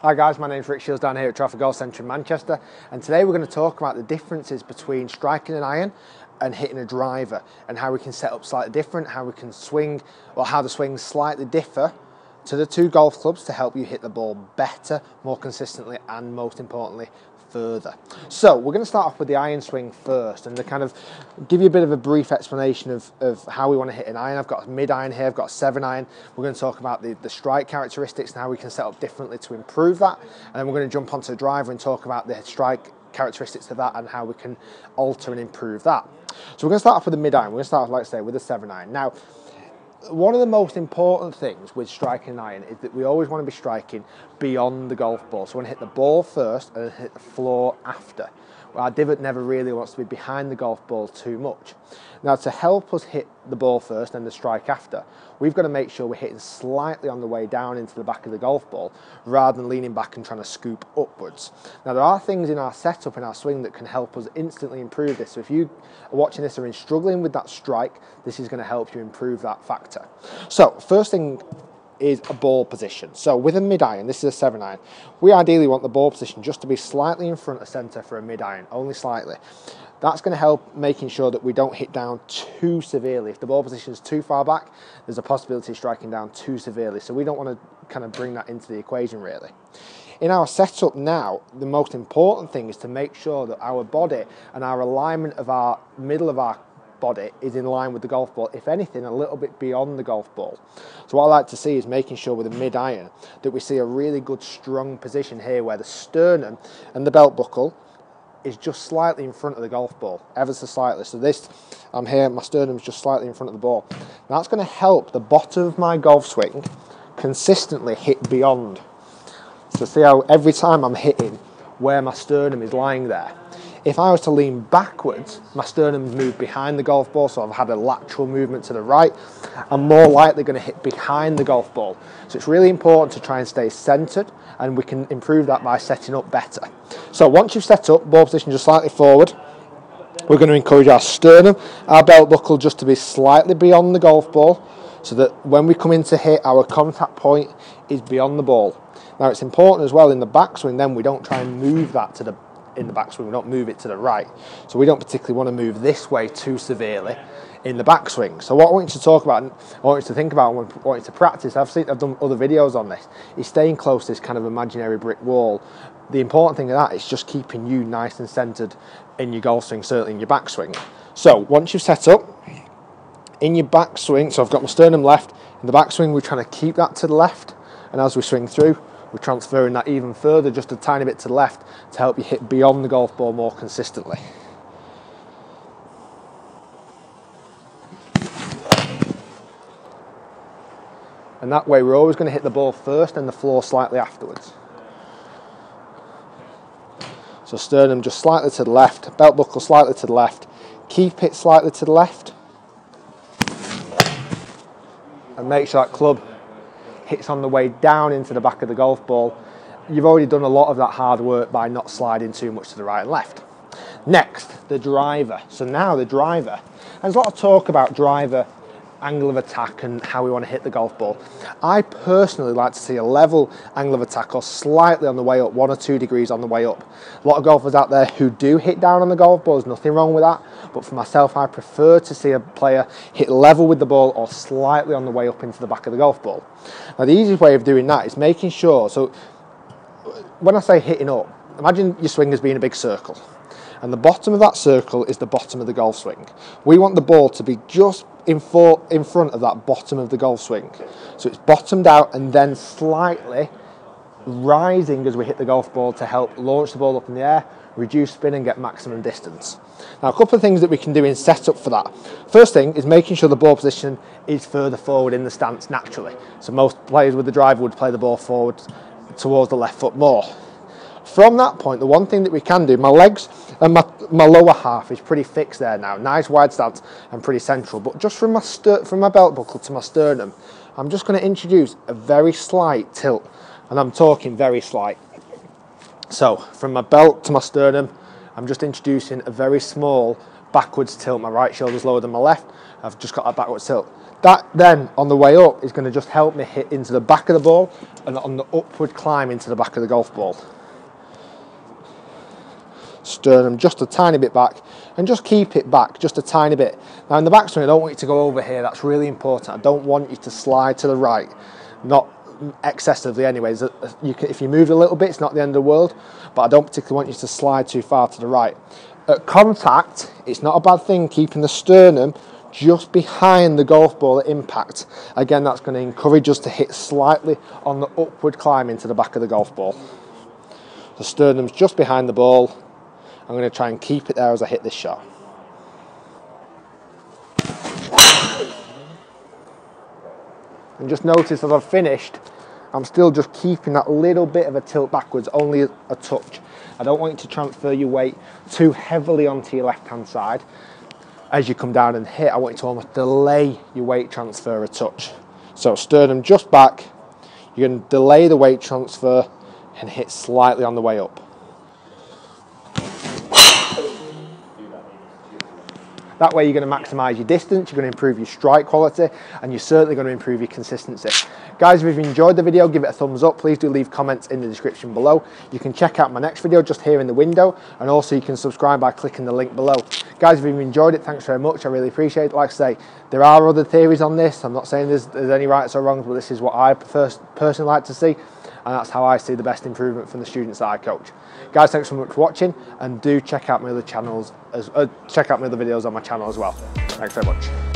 Hi guys, my name's Shiels down here at Trafford Golf Centre in Manchester, and today we're going to talk about the differences between striking an iron and hitting a driver, and how we can set up slightly different, how we can swing, or how the swings slightly differ to the two golf clubs to help you hit the ball better, more consistently, and most importantly, further. So we're going to start off with the iron swing first, and to kind of give you a bit of a brief explanation of how we want to hit an iron. I've got a mid iron here, I've got a 7 iron. We're going to talk about the strike characteristics and how we can set up differently to improve that, and then we're going to jump onto the driver and talk about the strike characteristics of that and how we can alter and improve that. So we're going to start off with the mid iron. We're going to start off, like I say, with a 7 iron. Now, one of the most important things with striking an iron is that we always want to be striking beyond the golf ball. So we want to hit the ball first and hit the floor after. Our divot never really wants to be behind the golf ball too much. Now, to help us hit the ball first and the strike after, we've got to make sure we're hitting slightly on the way down into the back of the golf ball rather than leaning back and trying to scoop upwards. Now, there are things in our setup, in our swing, that can help us instantly improve this. So if you are watching this and are struggling with that strike, this is going to help you improve that factor. So first thing is a ball position. So with a mid iron, this is a 7 iron, we ideally want the ball position just to be slightly in front of centre for a mid iron, only slightly. That's going to help making sure that we don't hit down too severely. If the ball position is too far back, there's a possibility of striking down too severely. So we don't want to kind of bring that into the equation really. In our setup now, the most important thing is to make sure that our body and our alignment of our middle of our body is in line with the golf ball, if anything, a little bit beyond the golf ball. So what I like to see is making sure with a mid iron that we see a really good strong position here where the sternum and the belt buckle is just slightly in front of the golf ball, ever so slightly. So this, I'm here, my sternum is just slightly in front of the ball. And that's going to help the bottom of my golf swing consistently hit beyond. So see how every time I'm hitting where my sternum is lying there, if I was to lean backwards, my sternum's moved behind the golf ball, so I've had a lateral movement to the right. I'm more likely going to hit behind the golf ball. So it's really important to try and stay centred, and we can improve that by setting up better. So once you've set up, ball position just slightly forward, we're going to encourage our sternum, our belt buckle just to be slightly beyond the golf ball, so that when we come in to hit, our contact point is beyond the ball. Now it's important as well in the backswing, then we don't try and move that to the in the backswing, we don't move it to the right. So we don't particularly want to move this way too severely in the backswing. So what I want you to talk about, and I want you to think about, and I want you to practice, I've done other videos on this, is staying close to this kind of imaginary brick wall. The important thing of that is just keeping you nice and centered in your golf swing, certainly in your backswing. So once you've set up, in your backswing, so I've got my sternum left, in the backswing we're trying to keep that to the left, and as we swing through, we're transferring that even further, just a tiny bit to the left, to help you hit beyond the golf ball more consistently. And that way we're always going to hit the ball first and the floor slightly afterwards. So sternum just slightly to the left, belt buckle slightly to the left, keep it slightly to the left, and make sure that club hits on the way down into the back of the golf ball. You've already done a lot of that hard work by not sliding too much to the right and left. Next, the driver. So now the driver, there's a lot of talk about driver, angle of attack and how we want to hit the golf ball. I personally like to see a level angle of attack or slightly on the way up, 1 or 2 degrees on the way up. A lot of golfers out there who do hit down on the golf ball, there's nothing wrong with that, but for myself I prefer to see a player hit level with the ball or slightly on the way up into the back of the golf ball. Now the easiest way of doing that is making sure, so when I say hitting up, imagine your swing as being a big circle, and the bottom of that circle is the bottom of the golf swing. We want the ball to be just in front of that bottom of the golf swing. So it's bottomed out and then slightly rising as we hit the golf ball to help launch the ball up in the air, reduce spin and get maximum distance. Now a couple of things that we can do in setup for that. First thing is making sure the ball position is further forward in the stance naturally. So most players with the driver would play the ball forward towards the left foot more. From that point, the one thing that we can do, my legs and my lower half is pretty fixed there now, nice wide stance and pretty central, but just from my belt buckle to my sternum, I'm just going to introduce a very slight tilt, and I'm talking very slight. So from my belt to my sternum, I'm just introducing a very small backwards tilt. My right shoulder's lower than my left, I've just got that backwards tilt. That then, on the way up, is going to just help me hit into the back of the ball and on the upward climb into the back of the golf ball. Sternum just a tiny bit back, and just keep it back just a tiny bit. Now in the backswing, I don't want you to go over here. That's really important. I don't want you to slide to the right, not excessively anyways. If you move a little bit, it's not the end of the world, but I don't particularly want you to slide too far to the right. At contact, it's not a bad thing keeping the sternum just behind the golf ball at impact. Again, that's going to encourage us to hit slightly on the upward climb into the back of the golf ball. The sternum's just behind the ball. I'm going to try and keep it there as I hit this shot. And just notice as I've finished, I'm still just keeping that little bit of a tilt backwards, only a touch. I don't want you to transfer your weight too heavily onto your left-hand side. As you come down and hit, I want you to almost delay your weight transfer a touch. So sternum just back, you're going to delay the weight transfer and hit slightly on the way up. That way you're going to maximise your distance, you're going to improve your strike quality, and you're certainly going to improve your consistency. Guys, if you've enjoyed the video, give it a thumbs up. Please do leave comments in the description below. You can check out my next video just here in the window, and also you can subscribe by clicking the link below. Guys, if you've enjoyed it, thanks very much. I really appreciate it. Like I say, there are other theories on this. I'm not saying there's any rights or wrongs, but this is what I personally like to see, and that's how I see the best improvement from the students that I coach. Guys, thanks so much for watching, and do check out my other channels, check out my other videos on my channel as well. Thanks very much.